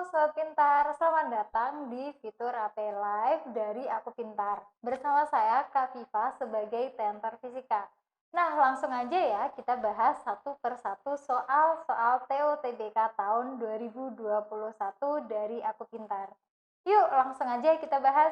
Sobat Pintar, selamat datang di fitur AP Live dari Aku Pintar. Bersama saya Kak Viva sebagai Tentor Fisika. Nah, langsung aja ya kita bahas satu persatu soal-soal TOTBK tahun 2021 dari Aku Pintar. Yuk, langsung aja kita bahas.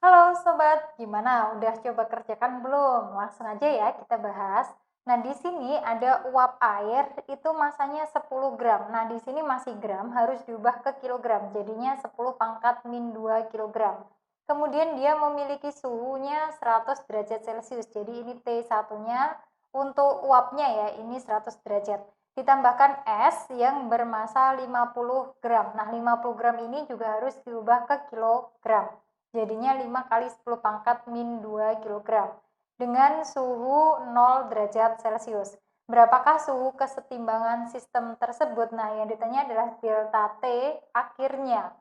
Halo Sobat, gimana? Udah coba kerjakan belum? Langsung aja ya kita bahas. Nah, di sini ada uap air itu masanya 10 gram. Nah, di sini masih gram harus diubah ke kilogram. Jadinya 10 pangkat min 2 kilogram. Kemudian dia memiliki suhunya 100 derajat Celcius. Jadi ini T1-nya untuk uapnya ya, ini 100 derajat. Ditambahkan es yang bermassa 50 gram. Nah, 50 gram ini juga harus diubah ke kilogram. Jadinya 5 kali 10 pangkat min 2 kg dengan suhu 0 derajat Celcius. Berapakah suhu kesetimbangan sistem tersebut? Nah, yang ditanya adalah delta T akhirnya.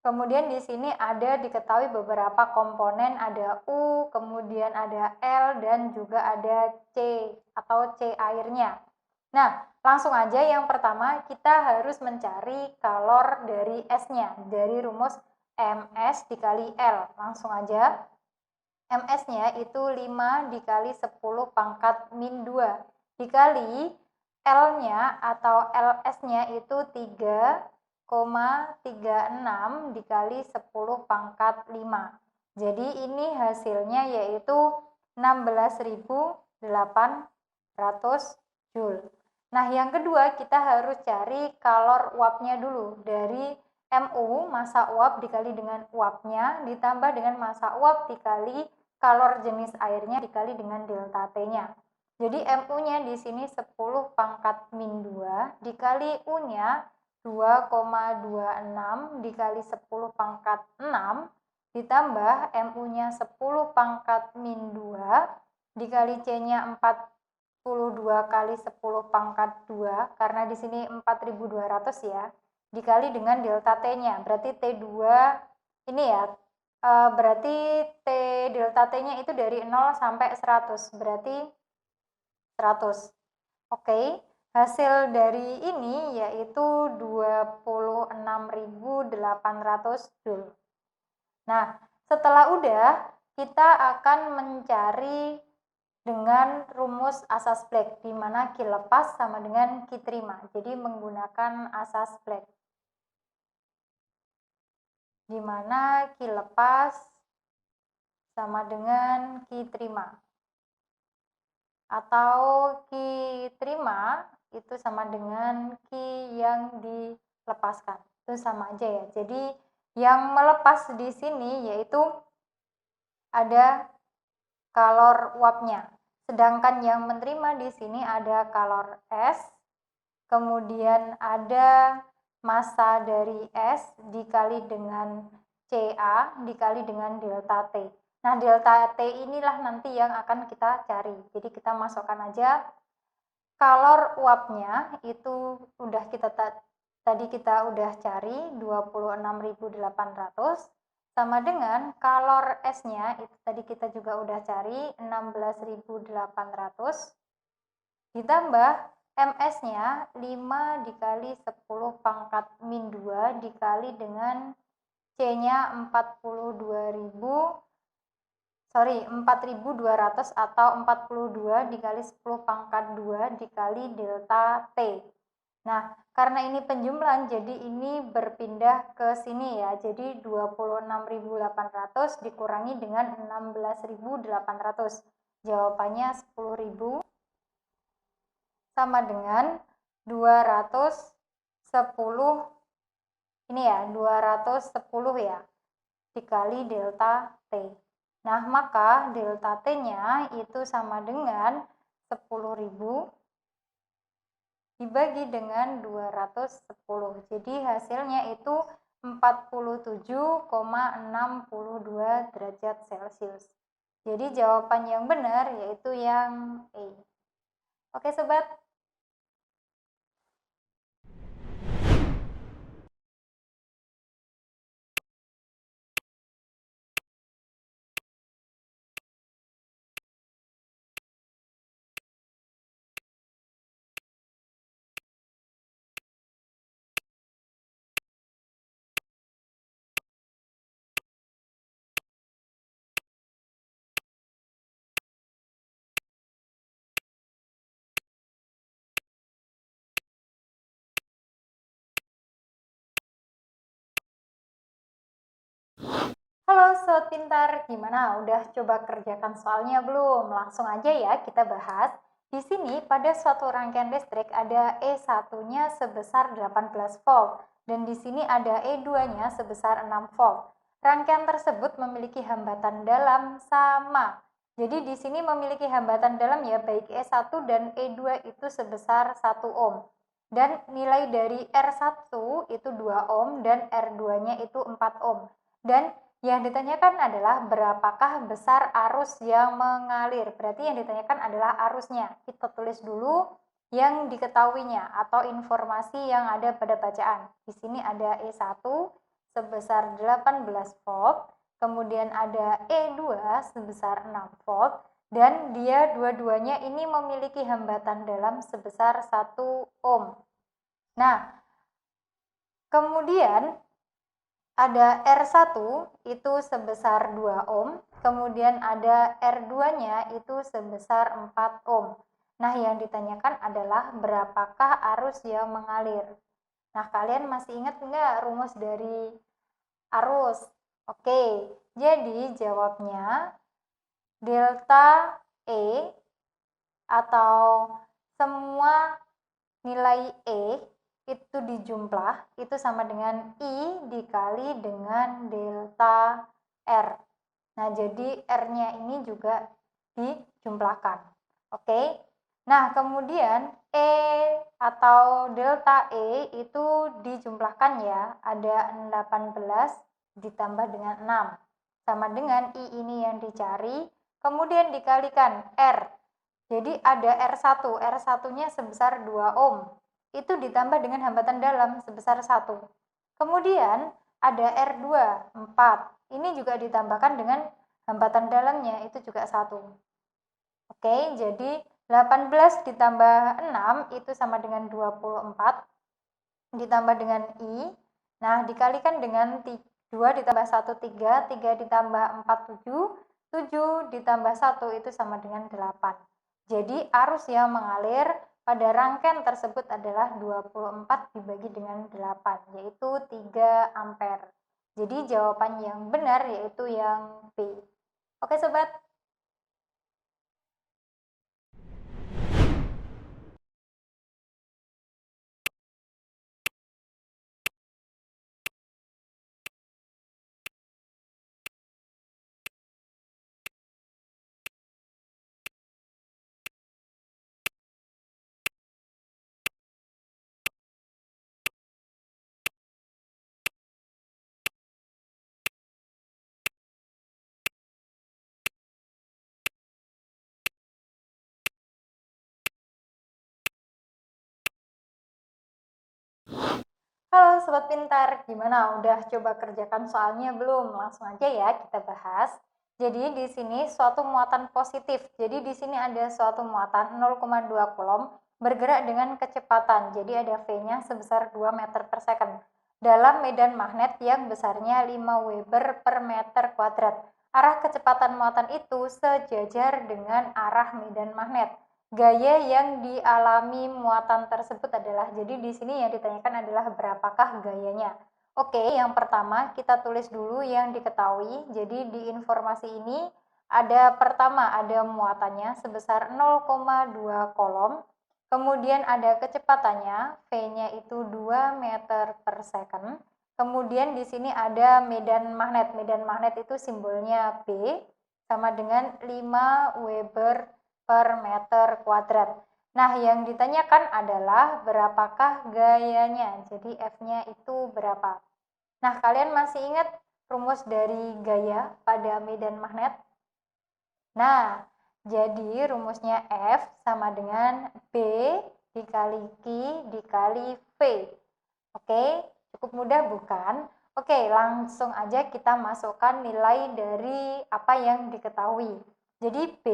Kemudian di sini ada diketahui beberapa komponen, ada U, kemudian ada L, dan juga ada C atau C airnya. Nah, langsung aja yang pertama kita harus mencari kalor dari S-nya, dari rumus MS dikali L. Langsung aja. MS-nya itu 5 dikali 10 pangkat min 2 dikali L-nya atau LS-nya itu 3,36 dikali 10 pangkat 5. Jadi ini hasilnya yaitu 16.800 Joule. Nah, yang kedua kita harus cari kalor uapnya dulu dari MU, massa uap dikali dengan uapnya, ditambah dengan massa uap dikali kalor jenis airnya dikali dengan delta T-nya. Jadi MU-nya di sini 10 pangkat min 2 dikali U-nya 2,26 dikali 10 pangkat 6 ditambah MU-nya 10 pangkat min 2 dikali C-nya 42 kali 10 pangkat 2 karena di sini 4200 ya. Dikali dengan delta T-nya, berarti T2 ini ya, berarti T delta T-nya itu dari 0 sampai 100, berarti 100. Oke, hasil dari ini yaitu 26.800 Joule. Nah, setelah udah, kita akan mencari dengan rumus asas Black, di mana Q lepas sama dengan Q terima. Jadi menggunakan asas Black, di mana Q lepas sama dengan Q terima. Atau Q terima itu sama dengan Q yang dilepaskan. Itu sama aja ya. Jadi yang melepas di sini yaitu ada kalor uapnya. Sedangkan yang menerima di sini ada kalor S, kemudian ada massa dari S dikali dengan Ca dikali dengan delta T. Nah, delta T inilah nanti yang akan kita cari. Jadi kita masukkan aja kalor uapnya itu udah tadi kita udah cari 26.800 sama dengan kalor S-nya itu tadi kita juga udah cari 16.800 ditambah MS-nya 5 dikali 10 pangkat min 2 dikali dengan C-nya 4.200 atau 42 dikali 10 pangkat 2 dikali delta T. Nah, karena ini penjumlahan jadi ini berpindah ke sini ya. Jadi 26.800 dikurangi dengan 16.800. Jawabannya 10.000 sama dengan 210 ini ya 210 ya dikali delta T. Nah, maka delta T-nya itu sama dengan 10.000 dibagi dengan 210. Jadi hasilnya itu 47,62 derajat Celcius. Jadi jawaban yang benar yaitu yang E. Oke sobat. Halo Sobat Pintar, gimana? Udah coba kerjakan soalnya belum? Langsung aja ya kita bahas. Di sini pada suatu rangkaian listrik ada E1-nya sebesar 18 volt dan di sini ada E2-nya sebesar 6 volt. Rangkaian tersebut memiliki hambatan dalam sama. Jadi di sini memiliki hambatan dalam ya baik E1 dan E2 itu sebesar 1 ohm. Dan nilai dari R1 itu 2 ohm dan R2-nya itu 4 ohm. Dan yang ditanyakan adalah berapakah besar arus yang mengalir. Berarti yang ditanyakan adalah arusnya. Kita tulis dulu yang diketahuinya atau informasi yang ada pada bacaan. Di sini ada E1 sebesar 18 volt, kemudian ada E2 sebesar 6 volt, dan dia dua-duanya ini memiliki hambatan dalam sebesar 1 ohm. Nah, kemudian ada R1 itu sebesar 2 ohm, kemudian ada R2-nya itu sebesar 4 ohm. Nah, yang ditanyakan adalah berapakah arus yang mengalir. Nah, kalian masih ingat nggak rumus dari arus? Oke, jadi jawabnya delta E atau semua nilai E itu dijumlah itu sama dengan I dikali dengan delta R. Nah, jadi R-nya ini juga dijumlahkan. Oke. Nah, kemudian E atau delta E itu dijumlahkan ya. Ada 18 ditambah dengan 6. Sama dengan I ini yang dicari. Kemudian dikalikan R. Jadi ada R1. R1-nya sebesar 2 ohm. Itu ditambah dengan hambatan dalam sebesar 1. Kemudian ada R2 4. Ini juga ditambahkan dengan hambatan dalamnya itu juga 1. Oke, jadi 18 ditambah 6 itu sama dengan 24 ditambah dengan I. Nah, dikalikan dengan 2 ditambah 1 3, 3 ditambah 4 7, 7 ditambah 1 itu sama dengan 8. Jadi arus yang mengalir pada rangkaian tersebut adalah 24 dibagi dengan 8, yaitu 3 ampere. Jadi jawaban yang benar yaitu yang B. Oke sobat. Halo Sobat Pintar, gimana? Udah coba kerjakan soalnya belum? Langsung aja ya kita bahas. Jadi di sini suatu muatan positif. Jadi di sini ada suatu muatan 0,2 coulomb bergerak dengan kecepatan. Jadi ada V-nya sebesar 2 meter per second. Dalam medan magnet yang besarnya 5 Weber per meter kuadrat. Arah kecepatan muatan itu sejajar dengan arah medan magnet. Gaya yang dialami muatan tersebut adalah, jadi di sini yang ditanyakan adalah berapakah gayanya. Oke, yang pertama kita tulis dulu yang diketahui. Jadi di informasi ini ada pertama ada muatannya sebesar 0,2 coulomb. Kemudian ada kecepatannya, V-nya itu 2 meter per second. Kemudian di sini ada medan magnet. Medan magnet itu simbolnya B sama dengan 5 Weber per meter kuadrat. Nah, yang ditanyakan adalah berapakah gayanya. Jadi F-nya itu berapa? Nah, kalian masih ingat rumus dari gaya pada medan magnet? Nah, jadi rumusnya F sama dengan B dikali Q dikali V. Oke, cukup mudah bukan? Oke, langsung aja kita masukkan nilai dari apa yang diketahui. Jadi B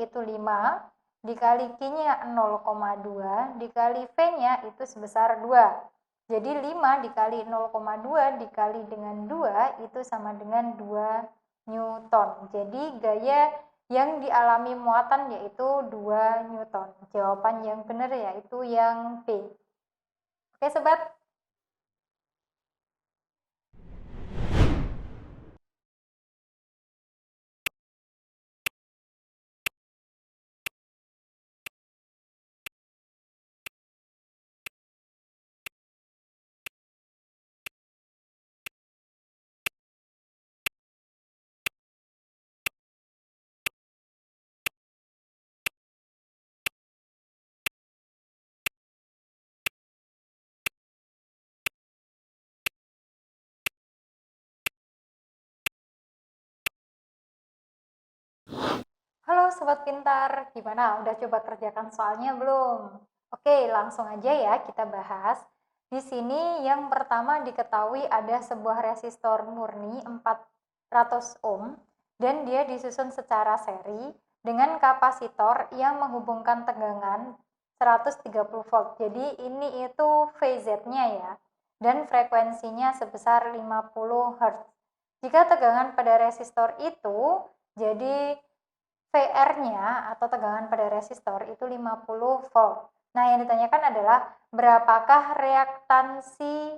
itu 5, dikali Q-nya 0,2, dikali V-nya itu sebesar 2. Jadi 5 dikali 0,2 dikali dengan 2 itu sama dengan 2 Newton. Jadi gaya yang dialami muatan yaitu 2 Newton. Jawaban yang benar yaitu yang B. Oke sobat. Halo Sobat Pintar, gimana? Udah coba kerjakan soalnya belum? Oke, langsung aja ya kita bahas. Di sini yang pertama diketahui ada sebuah resistor murni 400 ohm dan dia disusun secara seri dengan kapasitor yang menghubungkan tegangan 130 volt. Jadi ini itu VZ-nya ya. Dan frekuensinya sebesar 50 Hz. Jika tegangan pada resistor itu jadi VR-nya atau tegangan pada resistor itu 50 volt. Nah, yang ditanyakan adalah berapakah reaktansi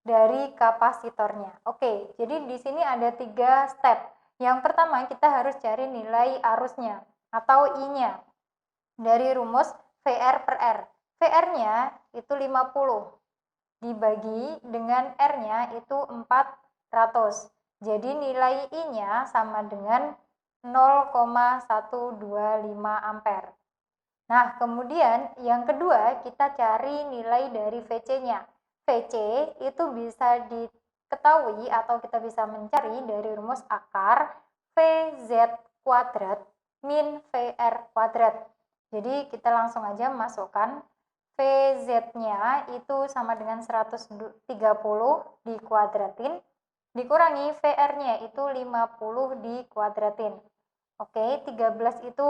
dari kapasitornya. Oke, jadi di sini ada 3 step. Yang pertama kita harus cari nilai arusnya atau I-nya dari rumus VR per R. VR-nya itu 50 dibagi dengan R-nya itu 400. Jadi nilai I-nya sama dengan 0,125 ampere. Nah, kemudian yang kedua kita cari nilai dari VC-nya. VC itu bisa diketahui atau kita bisa mencari dari rumus akar VZ kuadrat min VR kuadrat. Jadi kita langsung aja masukkan VZ-nya itu sama dengan 130 dikuadratin dikurangi VR-nya itu 50 dikuadratin. Oke, 13 itu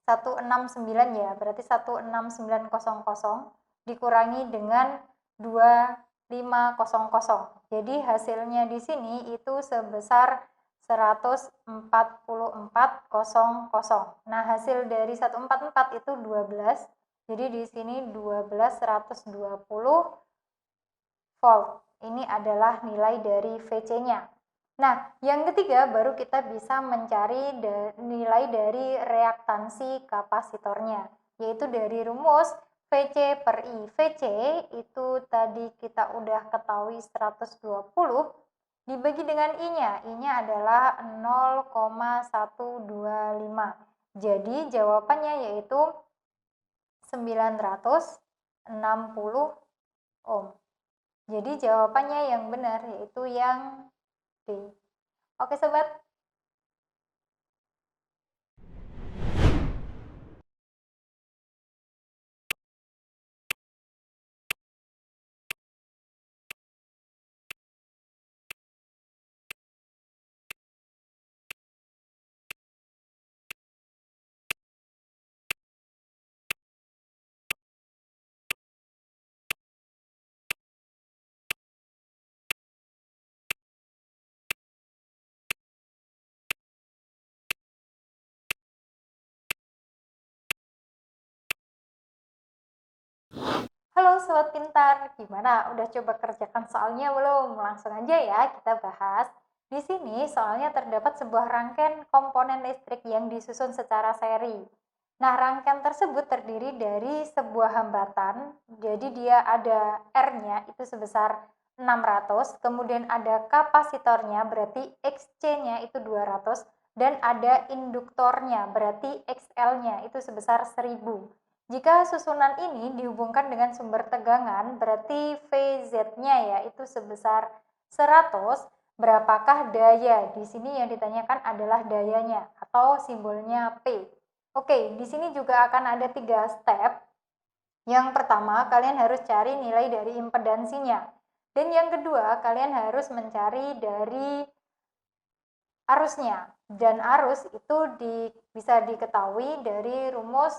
169 ya, berarti 16900 dikurangi dengan 2500. Jadi hasilnya di sini itu sebesar 144,000. Nah, hasil dari 144 itu 12. Jadi di sini 12 120 volt. Ini adalah nilai dari VC-nya. Nah, yang ketiga baru kita bisa mencari nilai dari reaktansi kapasitornya, yaitu dari rumus VC per I. VC itu tadi kita udah ketahui 120 dibagi dengan I-nya. I-nya adalah 0,125. Jadi jawabannya yaitu 960 ohm. Jadi jawabannya yang benar yaitu yang B. Oke sobat. Halo Sobat Pintar, gimana? Udah coba kerjakan soalnya belum? Langsung aja ya kita bahas. Di sini soalnya terdapat sebuah rangkaian komponen listrik yang disusun secara seri. Nah, rangkaian tersebut terdiri dari sebuah hambatan, jadi dia ada R-nya itu sebesar 600, kemudian ada kapasitornya berarti XC-nya itu 200, dan ada induktornya berarti XL-nya itu sebesar 1000. Jika susunan ini dihubungkan dengan sumber tegangan berarti VZ-nya ya itu sebesar 100, berapakah daya? Di sini yang ditanyakan adalah dayanya atau simbolnya P. Oke, di sini juga akan ada 3 step. Yang pertama, kalian harus cari nilai dari impedansinya. Dan yang kedua, kalian harus mencari dari arusnya. Dan arus itu bisa diketahui dari rumus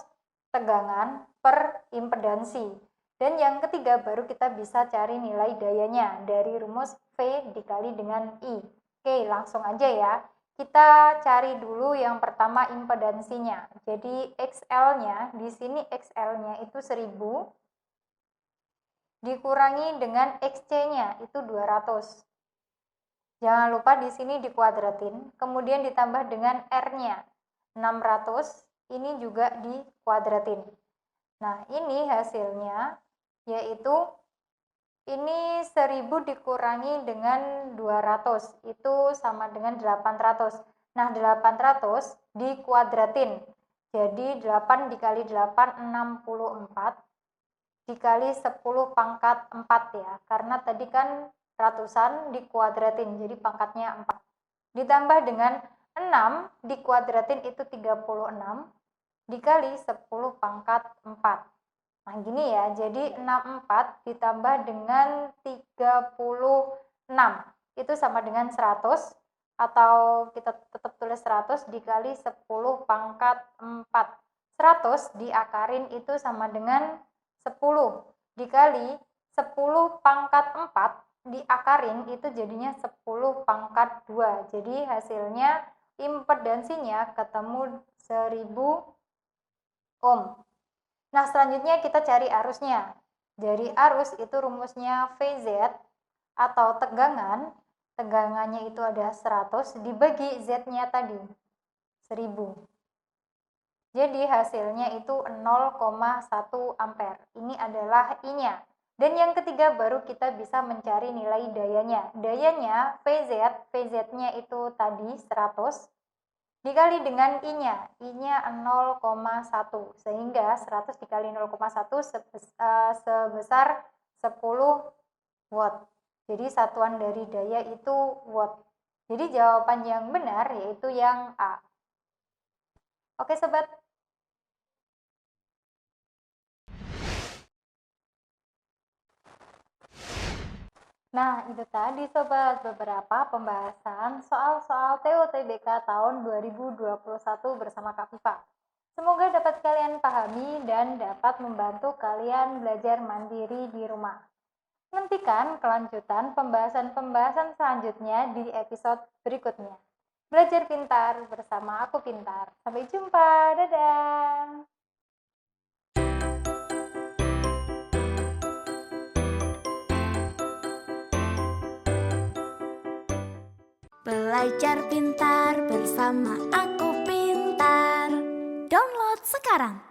tegangan per impedansi. Dan yang ketiga, baru kita bisa cari nilai dayanya dari rumus V dikali dengan I. Oke, langsung aja ya. Kita cari dulu yang pertama impedansinya. Jadi XL-nya, di sini XL-nya itu 1000 dikurangi dengan XC-nya itu 200. Jangan lupa di sini dikuadratin, kemudian ditambah dengan R-nya 600, ini juga dikuadratin. Nah, ini hasilnya yaitu ini 1000 dikurangi dengan 200, itu sama dengan 800. Nah, 800 dikuadratin. Jadi 8 dikali 8, 64. Dikali 10 pangkat 4 ya, karena tadi kan ratusan dikuadratin, jadi pangkatnya 4. Ditambah dengan 6 dikuadratin itu 36, dikali 10 pangkat 4. Nah gini ya, jadi 64 ditambah dengan 36, itu sama dengan 100, atau kita tetap tulis 100 dikali 10 pangkat 4. 100 diakarin itu sama dengan 10 dikali 10 pangkat 4 diakarin itu jadinya 10 pangkat 2. Jadi hasilnya impedansinya ketemu 1000 ohm. Nah, selanjutnya kita cari arusnya. Dari arus itu rumusnya VZ atau tegangan. Tegangannya itu ada 100 dibagi Z-nya tadi 1000. Jadi hasilnya itu 0,1 ampere. Ini adalah I-nya. Dan yang ketiga baru kita bisa mencari nilai dayanya. Dayanya VZ-nya itu tadi 100 dikali dengan I-nya. I-nya 0,1. Sehingga 100 dikali 0,1 sebesar 10 watt. Jadi satuan dari daya itu watt. Jadi jawaban yang benar yaitu yang A. Oke sobat. Nah, itu tadi sobat beberapa pembahasan soal-soal TUTBK tahun 2021 bersama Kak Viva. Semoga dapat kalian pahami dan dapat membantu kalian belajar mandiri di rumah. Nantikan kelanjutan pembahasan-pembahasan selanjutnya di episode berikutnya. Belajar pintar bersama Aku Pintar. Sampai jumpa, dadah! Belajar pintar bersama Aku Pintar. Download sekarang.